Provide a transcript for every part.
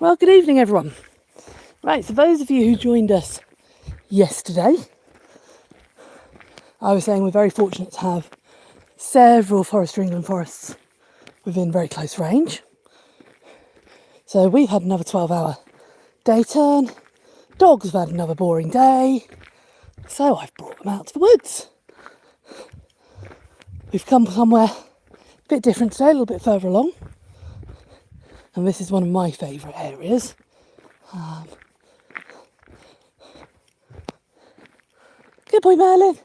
Well, good evening, everyone. Right, so those of you who joined us yesterday, I was saying we're very fortunate to have several Forest England forests within very close range. So we've had another 12-hour day turn. Dogs have had another boring day. So I've brought them out to the woods. We've come somewhere a bit different today, a little bit further along. And this is one of my favourite areas. Good boy, Merlin.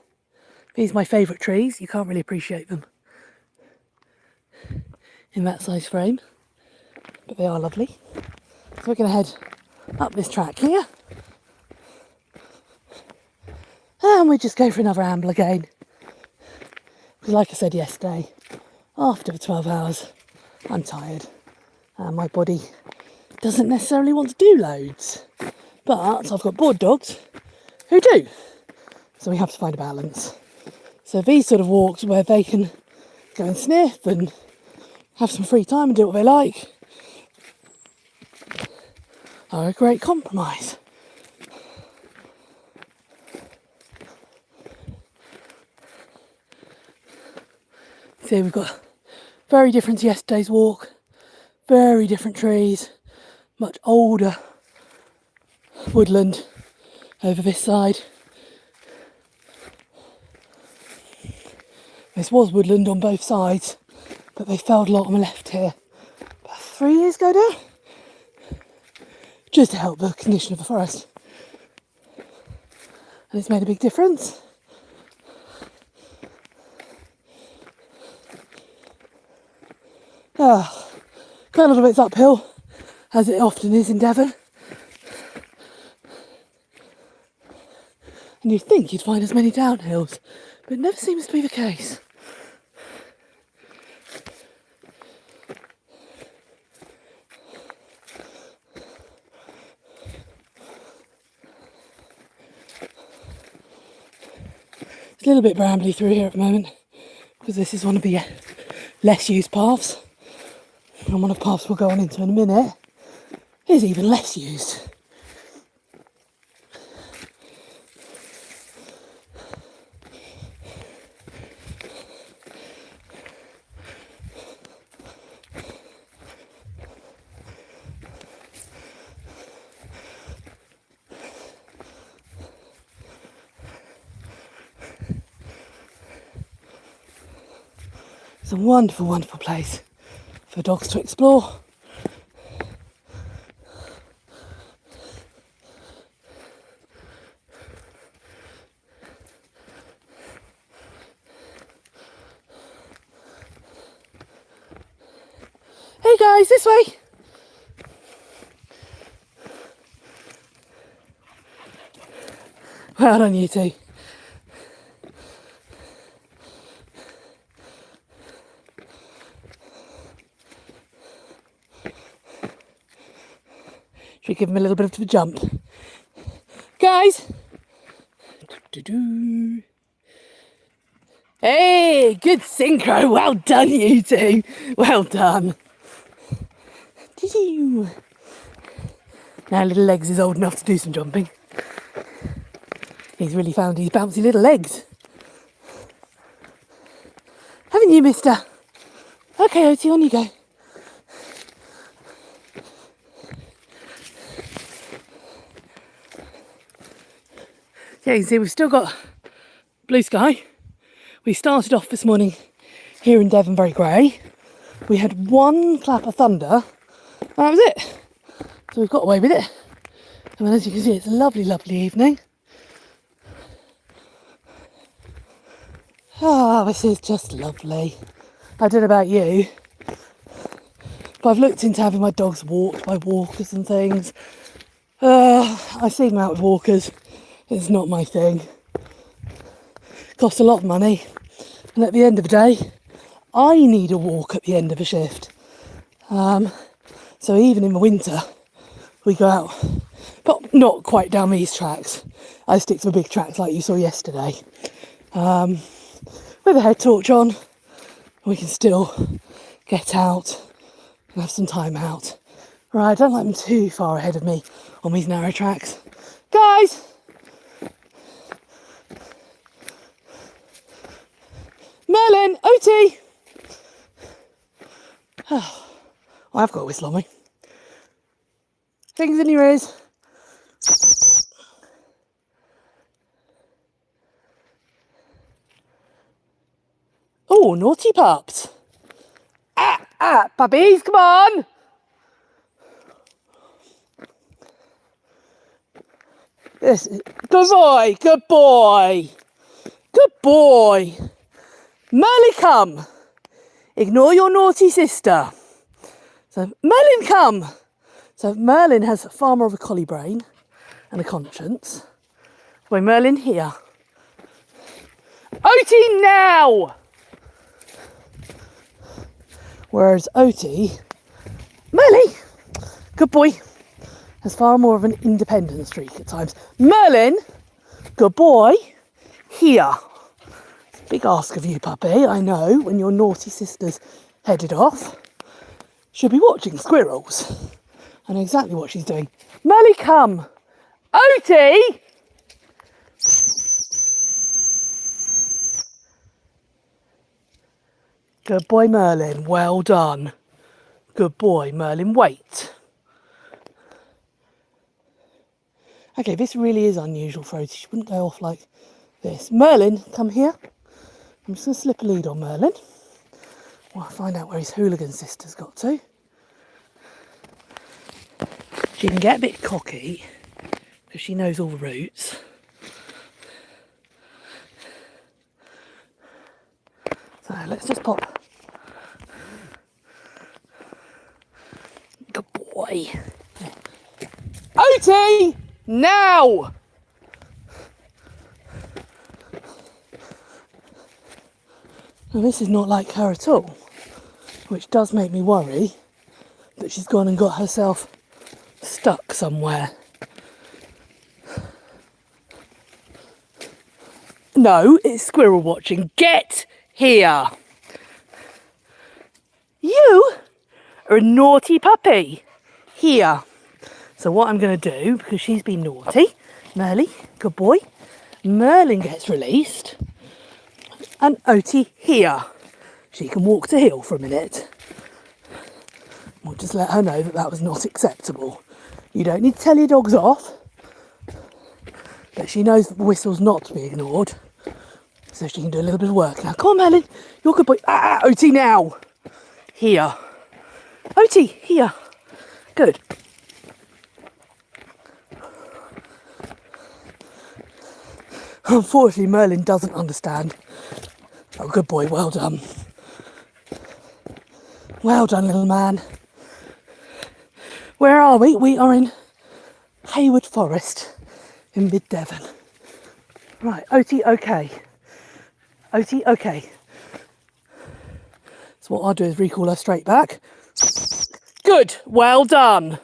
These are my favourite trees. You can't really appreciate them in that size frame, but they are lovely. So we're going to head up this track here. And we just go for another amble again. Because like I said yesterday, after the 12 hours, I'm tired. And my body doesn't necessarily want to do loads. But I've got bored dogs who do. So we have to find a balance. So these sort of walks where they can go and sniff and have some free time and do what they like are a great compromise. See, we've got very different to yesterday's walk, very different trees, much older woodland over this side. This was woodland on both sides, but they felled a lot on the left here about 3 years ago now, just to help the condition of the forest. And it's made a big difference. Quite a lot of it's uphill, as it often is in Devon. And you'd think you'd find as many downhills, but it never seems to be the case. It's a little bit brambly through here at the moment, because this is one of the less used paths. And one of the paths we'll go on into in a minute is even less used. It's a wonderful, wonderful place for dogs to explore. Hey guys, this way! Well done, you two. Should we give him a little bit of a jump? Guys! Hey, good synchro. Well done, you two. Well done. Now little legs is old enough to do some jumping. He's really found his bouncy little legs. Haven't you, mister? Okay, Oti, on you go. Yeah, you can see we've still got blue sky. We started off this morning here in Devon very grey. We had one clap of thunder, and that was it. So we've got away with it. And as you can see, it's a lovely, lovely evening. This is just lovely. I don't know about you, but I've looked into having my dogs walked by walkers and things. I see them out with walkers. It's not my thing. Costs a lot of money, and at the end of the day, I need a walk at the end of a shift. So even in the winter, we go out, but not quite down these tracks. I stick to the big tracks like you saw yesterday. With a head torch on, we can still get out and have some time out Right, I don't like them too far ahead of me on these narrow tracks. Guys! Merlin! Oti! Oh, I've got a whistle on me. Things in your ears. Oh, naughty pups. Puppies, come on! This is, good boy, good boy. Good boy. Merlin, come. Ignore your naughty sister. So, Merlin, come. So, Merlin has far more of a collie brain and a conscience. Wait, Merlin, here. Oti, now! Whereas Oti, Merlin, good boy, has far more of an independent streak at times. Merlin, good boy, here. Big ask of you, puppy. I know when your naughty sister's headed off, she'll be watching squirrels. I know exactly what she's doing. Merlin, come. Oti! Good boy, Merlin. Well done. Good boy, Merlin. Wait. Okay, this really is unusual for Oti. She wouldn't go off like this. Merlin, come here. I'm just going to slip a lead on Merlin. Well, I'll find out where his hooligan sister's got to. She can get a bit cocky because she knows all the routes. So let's just pop. Good boy. Oti! Now! Now this is not like her at all, which does make me worry that she's gone and got herself stuck somewhere. No, it's squirrel watching. Get here! You are a naughty puppy. Here. So what I'm going to do, because she's been naughty, Merlin, good boy, Merlin gets released, and Oti here. She can walk to heel for a minute. We'll just let her know that that was not acceptable. You don't need to tell your dogs off, but she knows that the whistle's not to be ignored, so she can do a little bit of work. Now, come on, Merlin, you're a good boy. Oti now. Here. Oti, here. Good. Unfortunately, Merlin doesn't understand. Oh, good boy, well done. Well done, little man. Where are we? We are in Hayward Forest in mid-Devon. Right, Oti, okay. Oti, okay. So what I'll do is recall her straight back. Good, well done.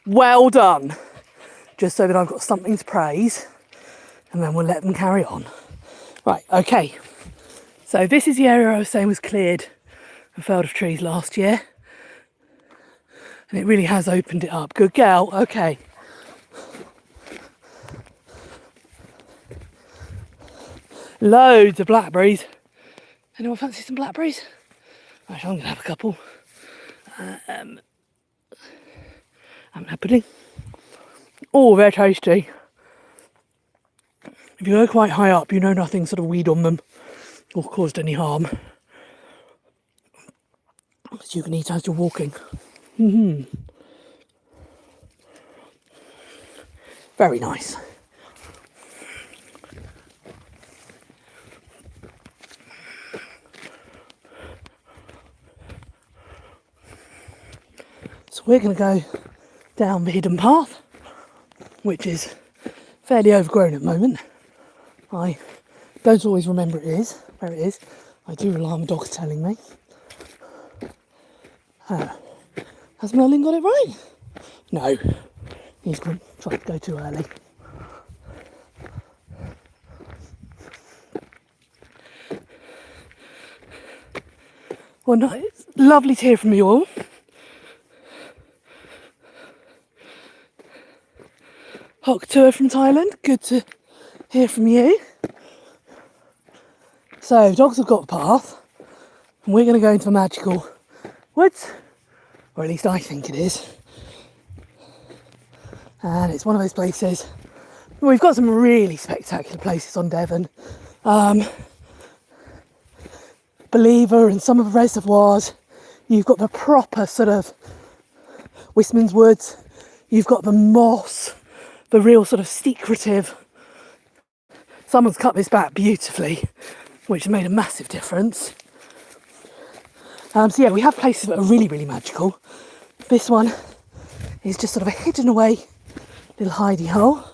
Well done. Just so that I've got something to praise. And then we'll let them carry on. Right, okay. So this is the area I was saying was cleared and felled of trees last year. And it really has opened it up. Good girl, okay. Loads of blackberries. Anyone fancy some blackberries? Actually, I'm going to have a couple. I haven't had pudding. Oh, they're tasty. If you go quite high up, you know nothing sort of weed on them or caused any harm. Because you can eat as you're walking. Very nice. So we're going to go down the hidden path, which is fairly overgrown at the moment. I don't always remember where it is. I do rely on the dogs telling me. Has Merlin got it right? No. He's tried to go too early. Well, no, it's lovely to hear from you all. Hok Tua from Thailand, good to hear from you. So, dogs have got the path, and we're going to go into the magical woods, or at least I think it is. And it's one of those places. We've got some really spectacular places on Devon. Believer and some of the reservoirs. You've got the proper sort of Wistman's Woods. You've got the moss, the real sort of secretive. Someone's cut this back beautifully, which has made a massive difference. So yeah, we have places that are really, really magical. This one is just sort of a hidden away little hidey hole.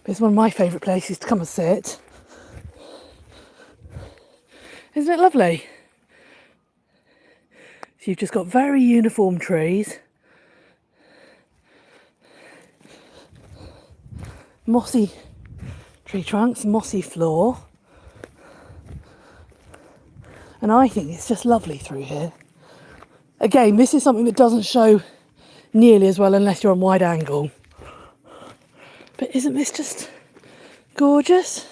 It's one of my favourite places to come and sit. Isn't it lovely? So you've just got very uniform trees. Mossy tree trunks, mossy floor. And I think it's just lovely through here. Again, this is something that doesn't show nearly as well unless you're on wide angle. But isn't this just gorgeous?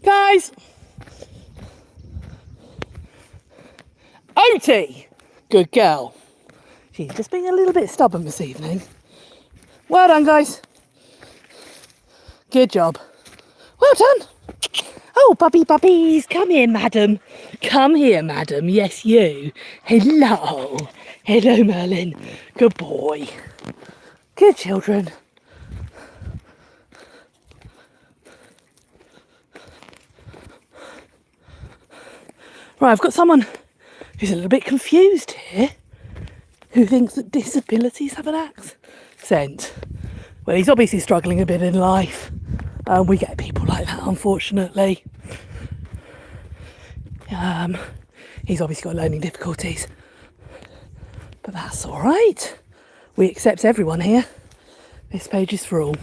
Guys! Oti! Good girl. She's just being a little bit stubborn this evening. Well done, guys. Good job. Well done. Oh, puppies, come here, madam. Come here, madam. Yes, you. Hello. Hello, Merlin. Good boy. Good children. Right, I've got someone who's a little bit confused here, who thinks that disabilities have an accent. Well, he's obviously struggling a bit in life. We get people like that, unfortunately. He's obviously got learning difficulties. But that's all right. We accept everyone here. This page is for all.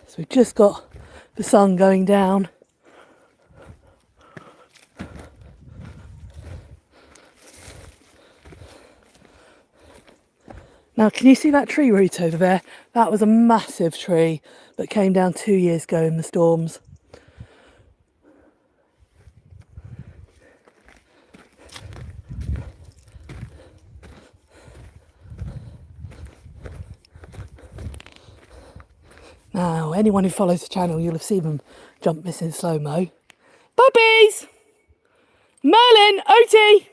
So we've just got the sun going down. Now, can you see that tree root over there? That was a massive tree that came down 2 years ago in the storms. Now, anyone who follows the channel, you'll have seen them jump this in slow-mo. Puppies! Merlin! Oti!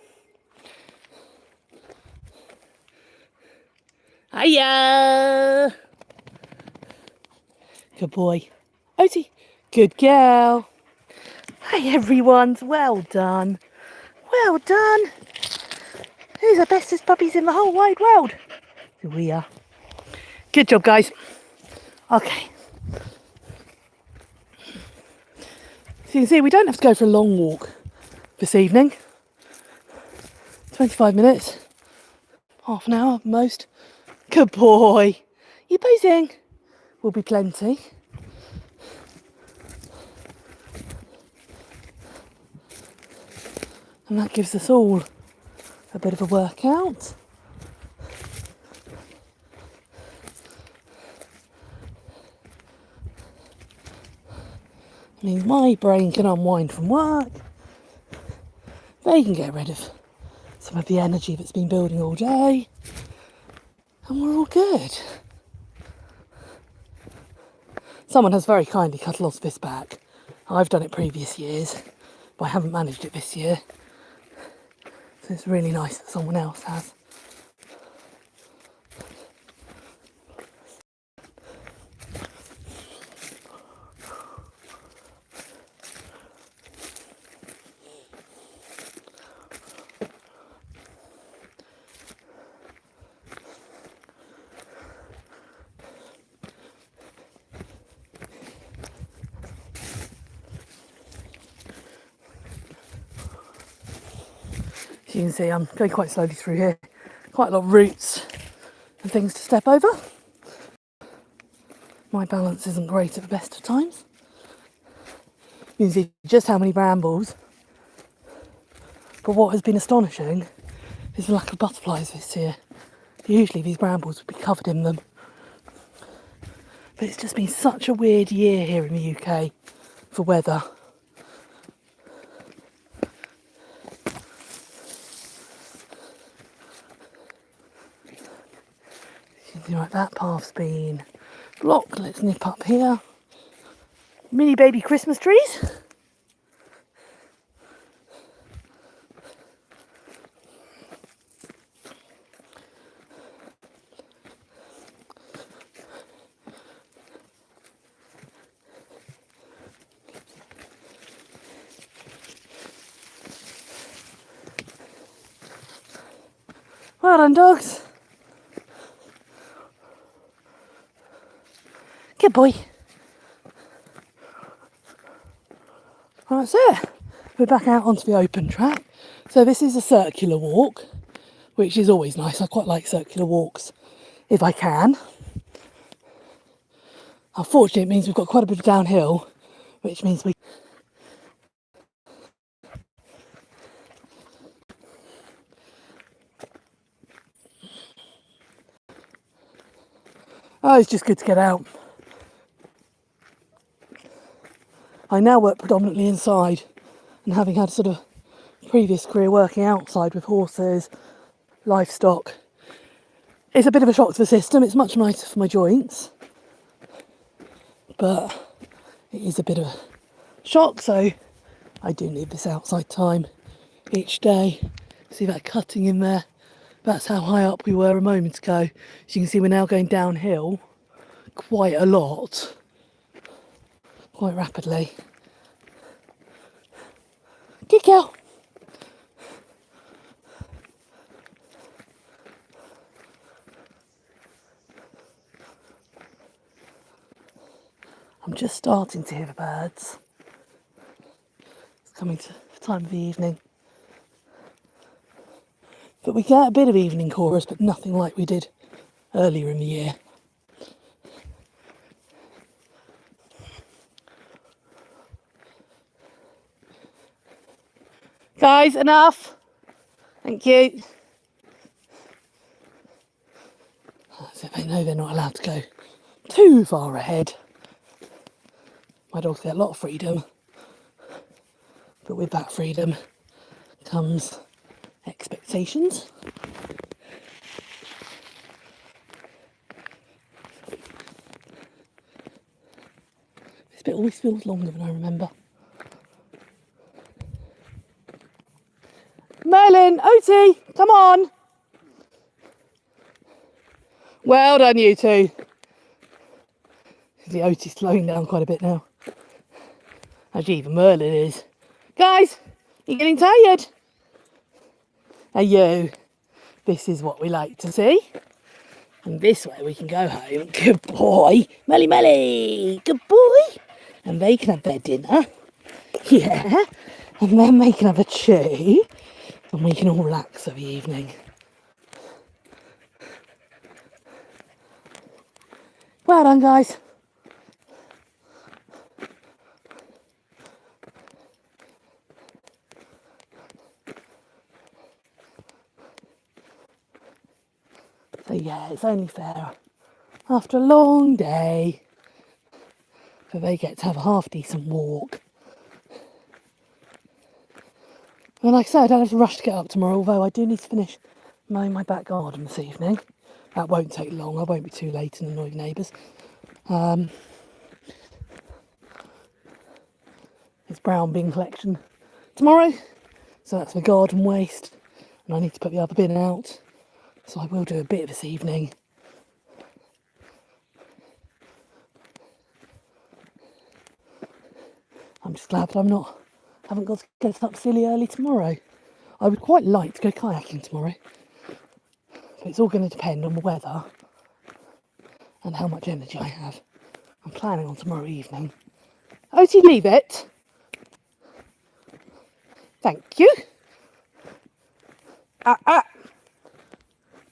Hiya! Good boy. Oti! Good girl. Hi, everyone. Well done. Well done. Who's the bestest puppies in the whole wide world? We are. Good job, guys. Okay. So you can see we don't have to go for a long walk this evening. 25 minutes. Half an hour, most. Good boy. You posing? Will be plenty. And that gives us all a bit of a workout. It means my brain can unwind from work. They can get rid of some of the energy that's been building all day. And we're all good. Someone has very kindly cut a lot of this back. I've done it previous years, but I haven't managed it this year. So it's really nice that someone else has. As you can see, I'm going quite slowly through here. Quite a lot of roots and things to step over. My balance isn't great at the best of times. You can see just how many brambles. But what has been astonishing is the lack of butterflies this year. Usually these brambles would be covered in them. But it's just been such a weird year here in the UK for weather. You can see like that path's been blocked. Let's nip up here. Mini baby Christmas trees. Well done, dogs. Good boy. Well, that's it. We're back out onto the open track. So this is a circular walk, which is always nice. I quite like circular walks if I can. Unfortunately, it means we've got quite a bit of downhill, which means we... Oh, it's just good to get out. I now work predominantly inside, and having had sort of previous career working outside with horses, livestock, it's a bit of a shock to the system. It's much nicer for my joints, but it is a bit of a shock, so I do need this outside time each day. See that cutting in there? That's how high up we were a moment ago. As you can see, we're now going downhill quite a lot, quite rapidly. Good girl. I'm just starting to hear the birds. It's coming to the time of the evening. But we get a bit of evening chorus, but nothing like we did earlier in the year. Guys, enough. Thank you. So they know they're not allowed to go too far ahead. My dogs get a lot of freedom, but with that freedom comes expectations. This bit always feels longer than I remember. Merlin, Oti, come on. Well done, you two. The Oti's slowing down quite a bit now. Actually, even Merlin is. Guys, you're getting tired. Are you? This is what we like to see. And this way we can go home. Good boy. Melly Melly. Good boy. And they can have their dinner. Yeah. And then they can have a chew. And we can all relax for the evening. Well done, guys. So yeah, it's only fair after a long day that they get to have a half decent walk. And like I said, I don't have to rush to get up tomorrow, although I do need to finish mowing my back garden this evening. That won't take long, I won't be too late and annoy neighbours. It's brown bin collection tomorrow, so that's my garden waste, and I need to put the other bin out, so I will do a bit this evening. I'm just glad that haven't got to get up silly early tomorrow. I would quite like to go kayaking tomorrow, but it's all going to depend on the weather and how much energy I have. I'm planning on tomorrow evening. Oti, leave it. Thank you.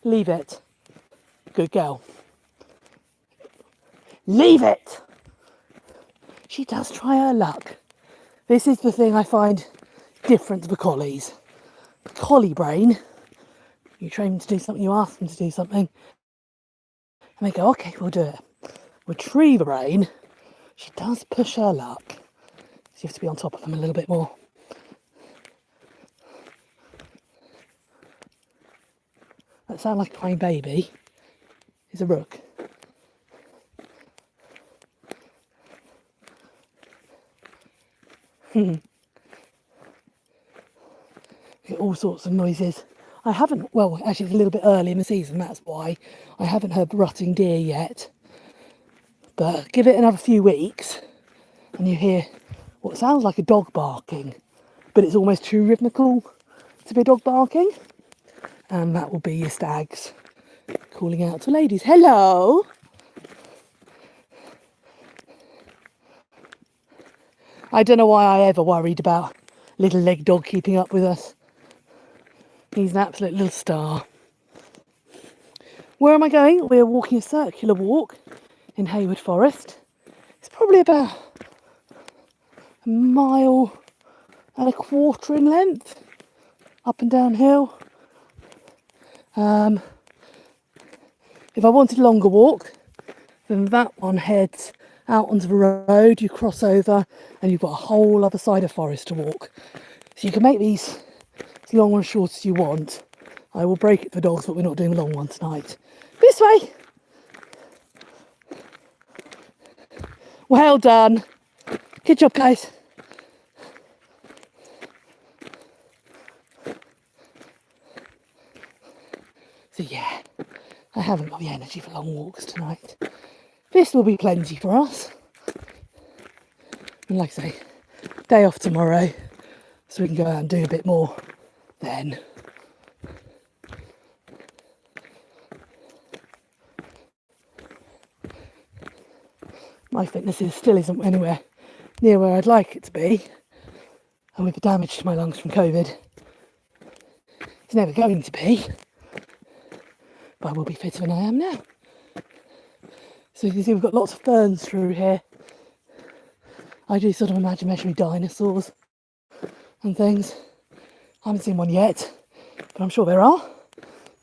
Leave it. Good girl. Leave it. She does try her luck. This is the thing I find different to the collies. The collie brain, you train them to do something, you ask them to do something, and they go, okay, we'll do it. Retriever brain, she does push her luck. So you have to be on top of them a little bit more. That sound like a crying baby is a rook. Get all sorts of noises. I haven't, well, actually it's a little bit early in the season, that's why. I haven't heard rutting deer yet. But give it another few weeks and you hear what sounds like a dog barking, but it's almost too rhythmical to be a dog barking. And that will be your stags calling out to ladies. Hello! I don't know why I ever worried about little leg dog keeping up with us. He's an absolute little star. Where am I going? We're walking a circular walk in Hayward Forest. It's probably about a mile and a quarter in length, up and down hill. If I wanted a longer walk, then that one heads out onto the road, you cross over and you've got a whole other side of forest to walk. So you can make these as long or as short as you want. I will break it for dogs, but we're not doing a long one tonight. This way! Well done. Good job, guys. So yeah, I haven't got the energy for long walks tonight. This will be plenty for us. And like I say, day off tomorrow, so we can go out and do a bit more then. My fitness still isn't anywhere near where I'd like it to be. And with the damage to my lungs from COVID, it's never going to be. But I will be fitter than I am now. So you can see we've got lots of ferns through here. I do sort of imagine measuring dinosaurs and things. I haven't seen one yet, but I'm sure there are.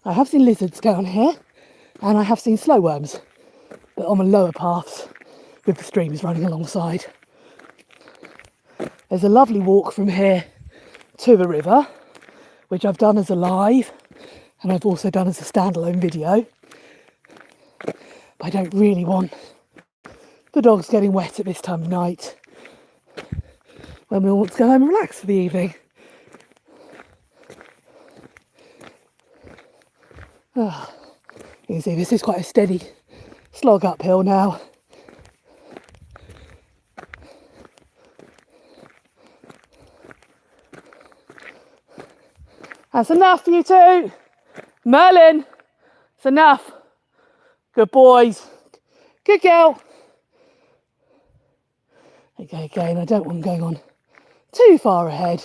I have seen lizards down here, and I have seen slow worms, but on the lower paths with the streams running alongside. There's a lovely walk from here to the river, which I've done as a live, and I've also done as a standalone video. But I don't really want the dogs getting wet at this time of night when we all want to go home and relax for the evening. Oh, you can see this is quite a steady slog uphill now. That's enough for you two. Merlin, it's enough. Good boys. Good girl. Okay, again, I don't want them going on too far ahead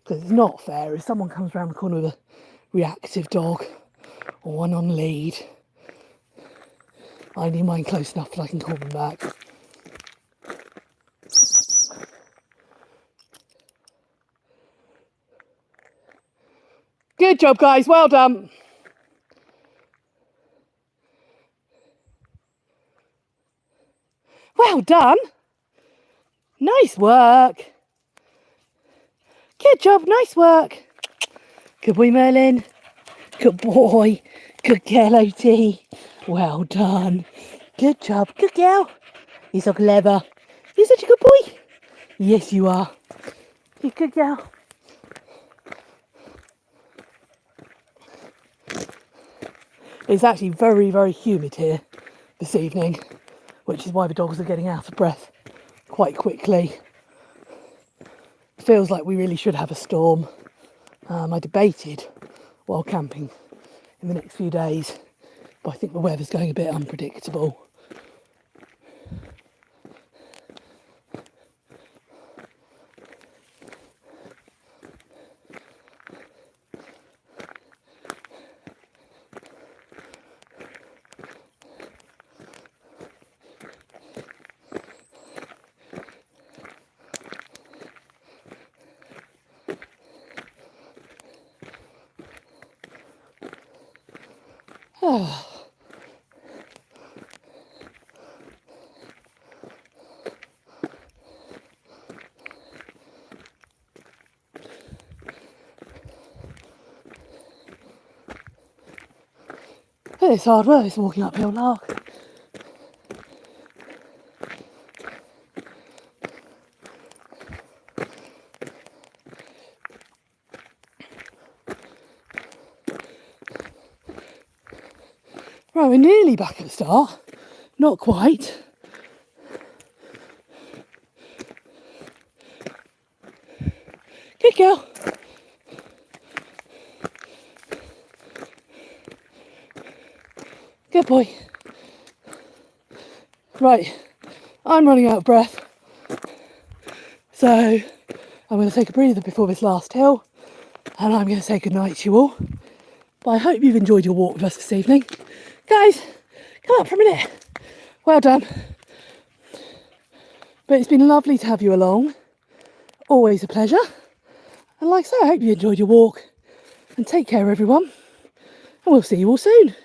because it's not fair if someone comes around the corner with a reactive dog or one on lead. I need mine close enough that I can call them back. Good job, guys. Well done. Well done. Nice work. Good job. Nice work. Good boy, Merlin. Good boy. Good girl, OT. Well done. Good job. Good girl. You're so clever. You're such a good boy. Yes, you are. You're a good girl. It's actually very, very humid here this evening, which is why the dogs are getting out of breath quite quickly. Feels like we really should have a storm. I debated while camping in the next few days, but I think the weather's going a bit unpredictable. Oh. It's hard work, it's walking uphill Lark. Right, we're nearly back at the start. Not quite. Good girl. Good boy. Right, I'm running out of breath. So I'm going to take a breather before this last hill. And I'm going to say goodnight to you all. But I hope you've enjoyed your walk with us this evening. Guys, come up for a minute. Well done. But it's been lovely to have you along. Always a pleasure. And like I say, I hope you enjoyed your walk. And take care, everyone. And we'll see you all soon.